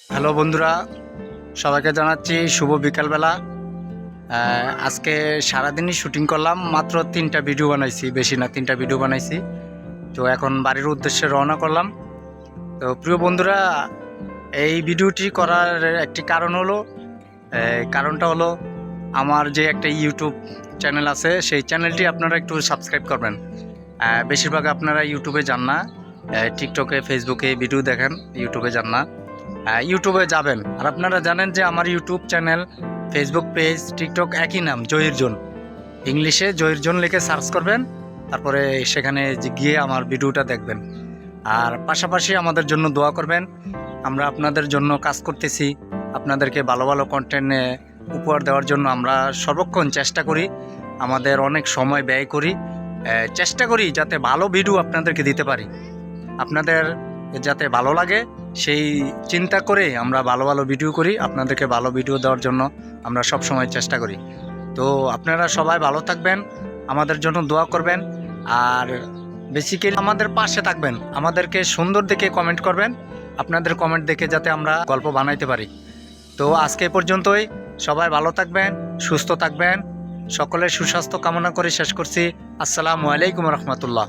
Hello বন্ধুরা, সবাইকে জানাচ্ছি শুভ বিকালবেলা। আজকে সারাদিনই শুটিং করলাম, মাত্র 3টা ভিডিও বানাইছি, বেশি না 3টা ভিডিও বানাইছি। তো এখন বাড়ির উদ্দেশ্যে রওনা করলাম। তো প্রিয় বন্ধুরা, এই ভিডিওটি করার একটি কারণটা হলো আমার যে একটা ইউটিউব চ্যানেল আছে, সেই চ্যানেলটি আপনারা একটু সাবস্ক্রাইব করবেন। বেশিরভাগ আপনারা ইউটিউবে যান না, টিকটকে ফেসবুকে ভিডিও দেখেন, ইউটিউবে যান না। ইউটিউবে যাবেন, আর আপনারা জানেন যে আমার YouTube channel, Facebook page, TikTok একই নাম, জহির জোন। ইংলিশে জহির জোন লিখে সার্চ করবেন, তারপরে সেখানে গিয়ে আমার ভিডিওটা দেখবেন। আর পাশাপাশি আমাদের জন্য দোয়া করবেন। আমরা আপনাদের জন্য কাজ করতেছি, আপনাদেরকে ভালো ভালো কন্টেন্ট উপহার দেওয়ার জন্য আমরা সর্বক্ষণ চেষ্টা করি, আমাদের অনেক সময় ব্যয় করি, চেষ্টা করি যাতে ভালো ভিডিও আপনাদেরকে দিতে পারি, আপনাদের যাতে ভালো লাগে সেই চিন্তা করে আমরা ভালো ভালো ভিডিও করি। আপনাদেরকে ভালো ভিডিও দেওয়ার জন্য আমরা সব সময় চেষ্টা করি। তো আপনারা সবাই ভালো থাকবেন, আমাদের জন্য দোয়া করবেন, আর বেসিক্যালি আমাদের পাশে থাকবেন, আমাদেরকে সুন্দর দেখে কমেন্ট করবেন, আপনাদের কমেন্ট দেখে যাতে আমরা গল্প বানাইতে পারি। তো আজকে পর্যন্তই, সবাই ভালো থাকবেন, সুস্থ থাকবেন, সকলের সুস্বাস্থ্য কামনা করে শেষ করছি। আসসালামু আলাইকুম রহমতুল্লাহ।